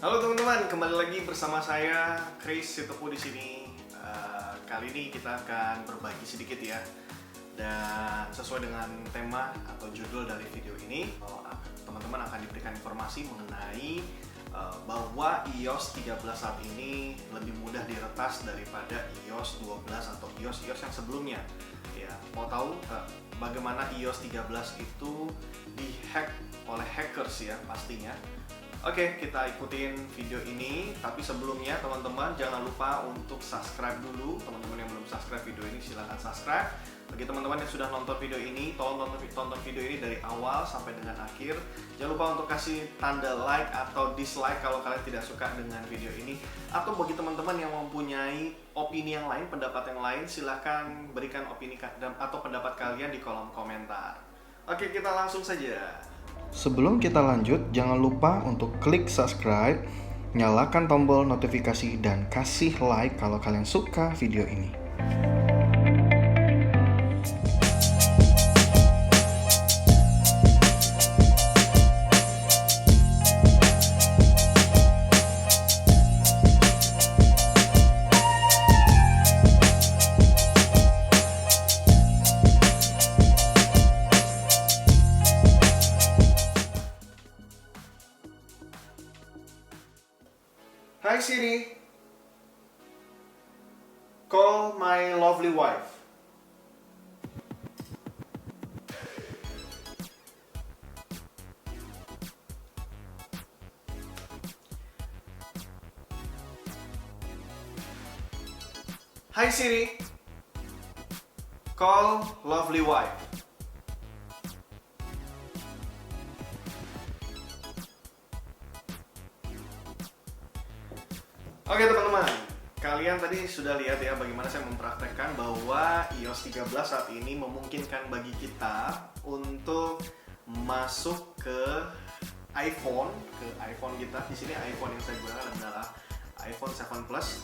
Halo teman-teman, kembali lagi bersama saya Chris Sitopo di sini. Kali ini kita akan berbagi sedikit ya. Dan sesuai dengan tema atau judul dari video ini, teman-teman akan diberikan informasi mengenai bahwa iOS 13 saat ini lebih mudah diretas daripada iOS 12 atau iOS yang sebelumnya. Ya, mau tahu bagaimana iOS 13 itu dihack oleh hackers ya pastinya. Oke, kita ikutin video ini. Tapi sebelumnya teman-teman jangan lupa untuk subscribe dulu. Teman-teman yang belum subscribe video ini silahkan subscribe. Bagi teman-teman yang sudah nonton video ini, tolong tonton video ini dari awal sampai dengan akhir. Jangan lupa untuk kasih tanda like atau dislike kalau kalian tidak suka dengan video ini. Atau bagi teman-teman yang mempunyai opini yang lain, pendapat yang lain, silahkan berikan opini atau pendapat kalian di kolom komentar. Oke, kita langsung saja. Sebelum kita lanjut, jangan lupa untuk klik subscribe, nyalakan tombol notifikasi, dan kasih like kalau kalian suka video ini. Hi Siri, call my lovely wife. Hi Siri, call lovely wife. Oke teman-teman, kalian tadi sudah lihat ya bagaimana saya mempraktekkan bahwa iOS 13 saat ini memungkinkan bagi kita untuk masuk ke iPhone kita. Di sini iPhone yang saya gunakan adalah iPhone 7 Plus.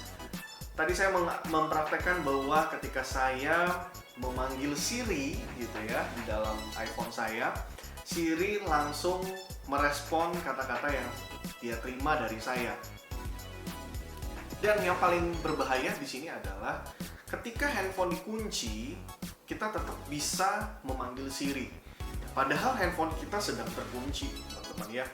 Tadi saya mempraktekkan bahwa ketika saya memanggil Siri gitu ya di dalam iPhone saya, Siri langsung merespon kata-kata yang dia terima dari saya. Dan yang paling berbahaya di sini adalah ketika handphone dikunci, kita tetap bisa memanggil Siri. Padahal handphone kita sedang terkunci, teman-teman ya.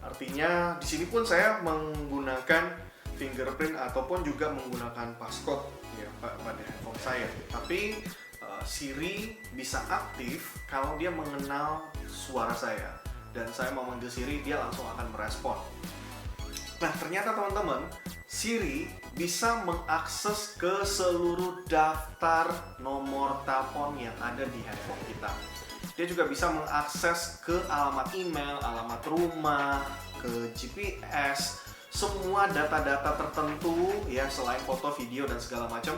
Artinya di sini pun saya menggunakan fingerprint ataupun juga menggunakan passcode ya pada handphone saya. Tapi Siri bisa aktif kalau dia mengenal suara saya dan saya memanggil Siri, dia langsung akan merespon. Nah, ternyata teman-teman, Siri bisa mengakses ke seluruh daftar nomor telepon yang ada di handphone kita. Dia juga bisa mengakses ke alamat email, alamat rumah, ke GPS, semua data-data tertentu ya selain foto, video dan segala macam.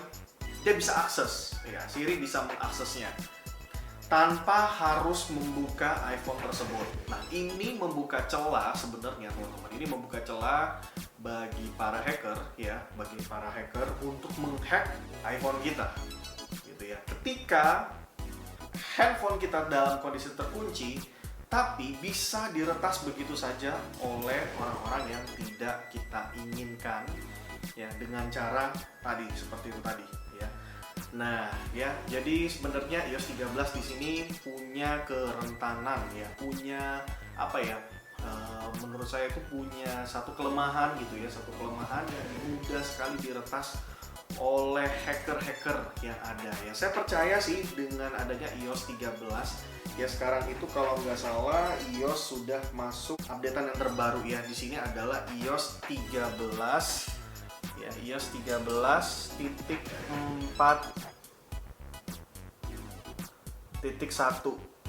Dia bisa akses, ya Siri bisa mengaksesnya tanpa harus membuka iPhone tersebut. Nah, ini membuka celah sebenarnya teman-teman. Ini membuka celah bagi para hacker ya, bagi para hacker untuk menghack iPhone kita. Gitu ya. Ketika handphone kita dalam kondisi terkunci, tapi bisa diretas begitu saja oleh orang-orang yang tidak kita inginkan ya dengan cara tadi seperti itu tadi ya. Nah, ya, jadi sebenarnya iOS 13 di sini punya kerentanan ya, punya apa ya? Menurut saya itu punya satu kelemahan gitu ya, satu kelemahan yang mudah sekali diretas oleh hacker-hacker yang ada ya. Saya percaya sih dengan adanya iOS 13 ya, sekarang itu kalau nggak salah iOS sudah masuk updatean yang terbaru ya. Di sini adalah iOS 13 ya, iOS 13.4.1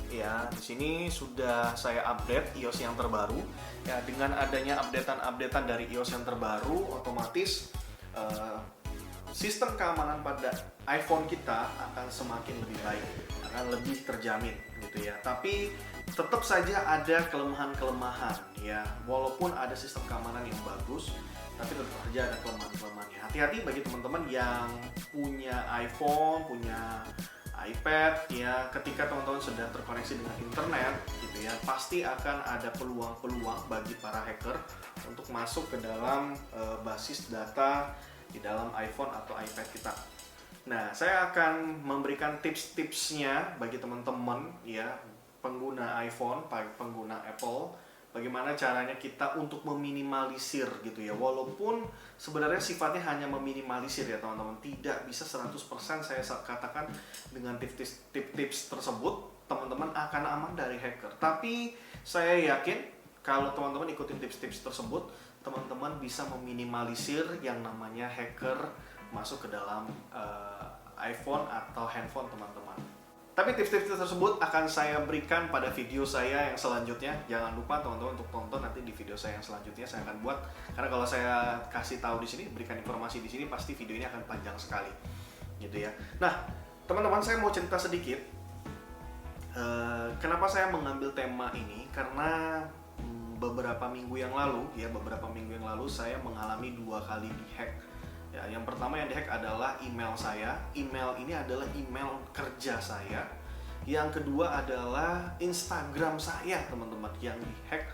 ya. Di sini sudah saya update iOS yang terbaru ya. Dengan adanya updatean dari iOS yang terbaru, otomatis sistem keamanan pada iPhone kita akan semakin lebih baik, akan lebih terjamin gitu ya. Tapi tetap saja ada kelemahan-kelemahan ya. Walaupun ada sistem keamanan yang bagus, tapi tetap saja ada kelemahan-kelemahannya. Hati-hati bagi teman-teman yang punya iPhone, punya iPad ya. Ketika teman-teman sudah terkoneksi dengan internet gitu ya, pasti akan ada peluang-peluang bagi para hacker untuk masuk ke dalam basis data di dalam iPhone atau iPad kita. Nah, saya akan memberikan tips-tipsnya bagi teman-teman ya, pengguna iPhone, pengguna Apple, bagaimana caranya kita untuk meminimalisir gitu ya. Walaupun sebenarnya sifatnya hanya meminimalisir ya teman-teman, tidak bisa 100% saya katakan dengan tips tersebut teman-teman akan aman dari hacker. Tapi saya yakin kalau teman-teman ikutin tips-tips tersebut, teman-teman bisa meminimalisir yang namanya hacker masuk ke dalam iPhone atau handphone teman-teman. Tapi tips-tips tersebut akan saya berikan pada video saya yang selanjutnya. Jangan lupa teman-teman untuk tonton nanti di video saya yang selanjutnya saya akan buat. Karena kalau saya kasih tahu di sini, berikan informasi di sini, pasti video ini akan panjang sekali, gitu ya. Nah, teman-teman, saya mau cerita sedikit. Kenapa saya mengambil tema ini? Karena beberapa minggu yang lalu saya mengalami 2 kali dihack. Ya, yang pertama yang dihack adalah email saya. Email ini adalah email kerja saya. Yang kedua adalah Instagram saya, teman-teman, yang dihack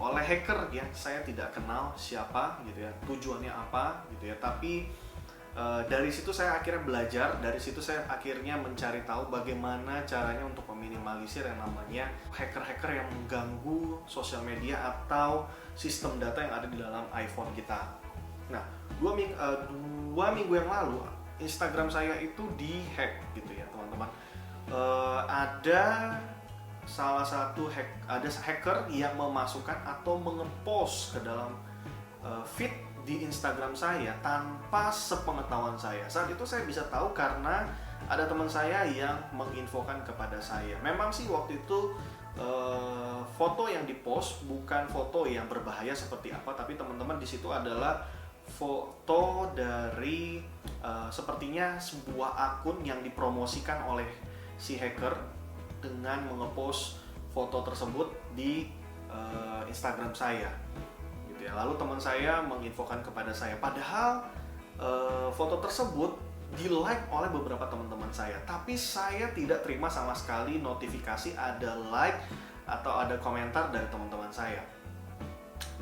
oleh hacker ya. Saya tidak kenal siapa gitu ya, tujuannya apa gitu ya. Tapi dari situ saya akhirnya belajar, dari situ saya akhirnya mencari tahu bagaimana caranya untuk meminimalisir yang namanya hacker-hacker yang mengganggu sosial media atau sistem data yang ada di dalam iPhone kita. Nah, 2 minggu yang lalu Instagram saya itu dihack gitu ya teman-teman. Ada salah satu hacker yang memasukkan atau mengepost ke dalam feed di Instagram saya tanpa sepengetahuan saya. Saat itu saya bisa tahu karena ada teman saya yang menginfokan kepada saya. Memang sih waktu itu foto yang dipost bukan foto yang berbahaya seperti apa, tapi teman-teman di situ adalah foto dari sepertinya sebuah akun yang dipromosikan oleh si hacker dengan mengepost foto tersebut di Instagram saya gitu ya. Lalu teman saya menginfokan kepada saya, padahal foto tersebut di-like oleh beberapa teman-teman saya, tapi saya tidak terima sama sekali notifikasi ada like atau ada komentar dari teman-teman saya.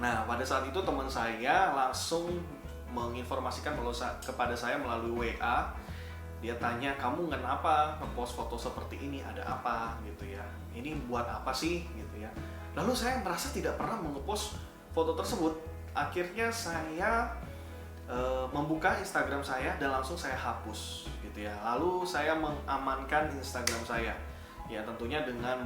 Nah, pada saat itu teman saya langsung menginformasikan kepada saya melalui WA. Dia tanya, kamu kenapa ngepost foto seperti ini, ada apa gitu ya, ini buat apa sih gitu ya. Lalu saya merasa tidak pernah mengepost foto tersebut. Akhirnya saya membuka Instagram saya dan langsung saya hapus gitu ya. Lalu saya mengamankan Instagram saya ya, tentunya dengan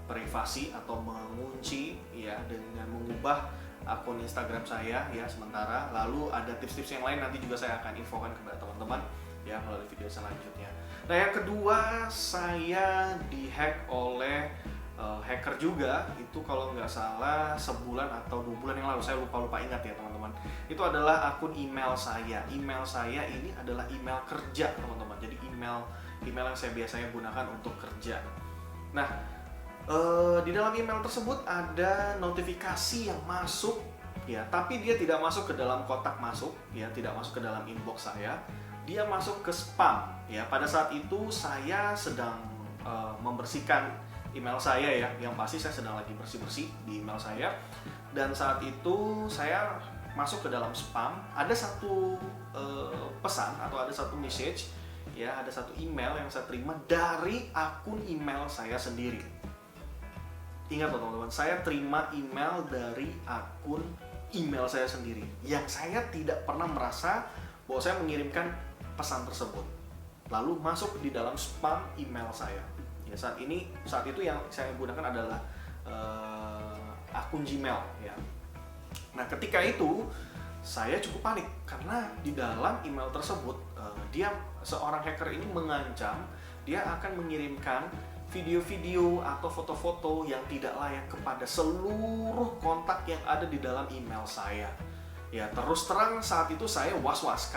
privasi atau mengunci ya, dengan mengubah akun Instagram saya ya sementara. Lalu ada tips-tips yang lain nanti juga saya akan infokan kepada teman-teman ya melalui video selanjutnya. Nah, yang kedua, saya dihack oleh hacker juga. Itu kalau nggak salah sebulan atau 2 bulan yang lalu, saya lupa ingat ya teman-teman. Itu adalah akun email saya. Email saya ini adalah email kerja teman-teman. Jadi email yang saya biasanya gunakan untuk kerja. Nah, di dalam email tersebut ada notifikasi yang masuk ya, tapi dia tidak masuk ke dalam kotak masuk ya, tidak masuk ke dalam inbox saya. Dia masuk ke spam ya. Pada saat itu saya sedang membersihkan email saya ya, yang pasti saya sedang lagi bersih-bersih di email saya. Dan saat itu saya masuk ke dalam spam, ada satu pesan atau ada satu message ya, ada satu email yang saya terima dari akun email saya sendiri. Ingat loh teman-teman, saya terima email dari akun email saya sendiri yang saya tidak pernah merasa bahwa saya mengirimkan pesan tersebut. Lalu masuk di dalam spam email saya. Ya, saat itu yang saya gunakan adalah akun Gmail ya. Nah, ketika itu saya cukup panik karena di dalam email tersebut seorang hacker ini mengancam dia akan mengirimkan video-video atau foto-foto yang tidak layak kepada seluruh kontak yang ada di dalam email saya. Ya, terus terang saat itu saya was-was,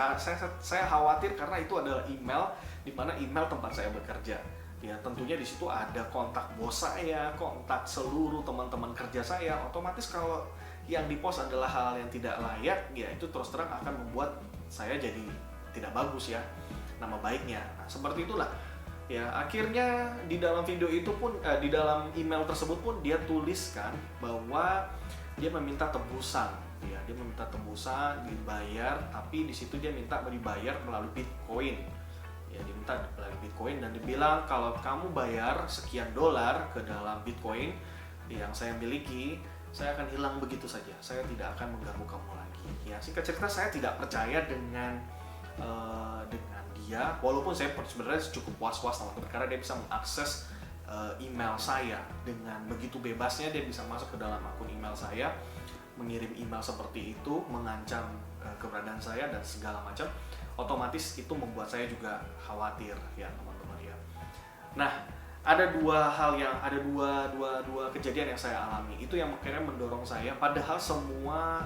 saya khawatir karena itu adalah email di mana email tempat saya bekerja. Ya, tentunya di situ ada kontak bos saya, kontak seluruh teman-teman kerja saya. Otomatis kalau yang dipost adalah hal yang tidak layak, ya itu terus terang akan membuat saya jadi tidak bagus ya nama baiknya. Nah, seperti itulah. Ya, akhirnya di dalam video itu pun, di dalam email tersebut pun dia tuliskan bahwa dia meminta tebusan. Ya, dia meminta tebusan dibayar, tapi di situ dia minta dibayar melalui Bitcoin. Ya, diminta melalui Bitcoin dan dibilang kalau kamu bayar sekian dolar ke dalam Bitcoin yang saya miliki, saya akan hilang begitu saja. Saya tidak akan mengganggu kamu lagi. Ya, singkat cerita saya tidak percaya dengan dia, walaupun saya sebenarnya cukup was-was teman-teman karena dia bisa mengakses email saya dengan begitu bebasnya. Dia bisa masuk ke dalam akun email saya, mengirim email seperti itu, mengancam keberadaan saya dan segala macam. Otomatis itu membuat saya juga khawatir ya teman-teman ya. Nah, ada dua kejadian yang saya alami. Itu yang akhirnya mendorong saya, padahal semua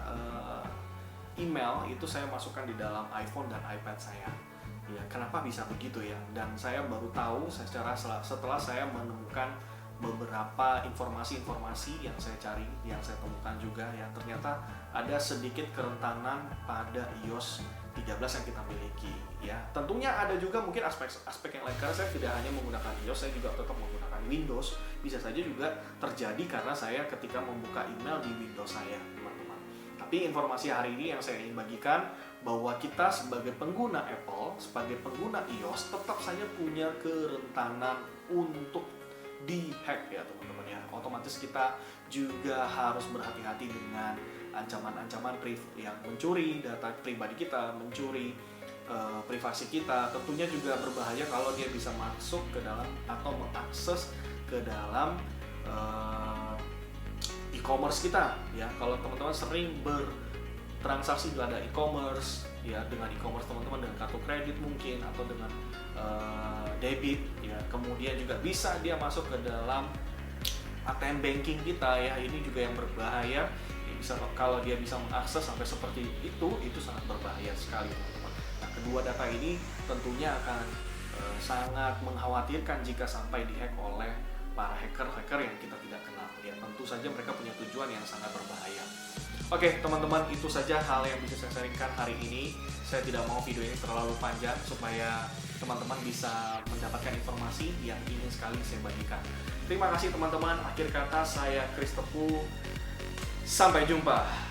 email itu saya masukkan di dalam iPhone dan iPad saya. Ya, kenapa bisa begitu ya? Dan saya baru tahu setelah saya menemukan beberapa informasi-informasi yang saya cari, yang saya temukan juga, yang ternyata ada sedikit kerentanan pada iOS 13 yang kita miliki. Ya, tentunya ada juga mungkin aspek yang lain karena saya tidak hanya menggunakan iOS, saya juga tetap menggunakan Windows. Bisa saja juga terjadi karena saya ketika membuka email di Windows saya, teman-teman. Tapi informasi hari ini yang saya ingin bagikan bahwa kita sebagai pengguna Apple, sebagai pengguna iOS tetap saja punya kerentanan untuk dihack ya teman-teman ya. Otomatis kita juga harus berhati-hati dengan ancaman-ancaman yang mencuri data pribadi kita, mencuri privasi kita. Tentunya juga berbahaya kalau dia bisa masuk ke dalam atau mengakses ke dalam e-commerce kita ya. Kalau teman-teman sering bertransaksi di ada e-commerce ya, dengan e-commerce teman-teman dengan kartu kredit mungkin atau dengan debit ya, kemudian juga bisa dia masuk ke dalam ATM banking kita ya. Ini juga yang berbahaya. Bisa kalau dia bisa mengakses sampai seperti itu sangat berbahaya sekali teman-teman. Nah, kedua data ini tentunya akan sangat mengkhawatirkan jika sampai dihack oleh para hacker yang kita tidak kenal ya. Tentu saja mereka punya tujuan yang sangat berbahaya. Oke teman-teman, itu saja hal yang bisa saya sharingkan hari ini. Saya tidak mau video ini terlalu panjang supaya teman-teman bisa mendapatkan informasi yang ingin sekali saya bagikan. Terima kasih teman-teman. Akhir kata saya Chris Tepu. Sampai jumpa.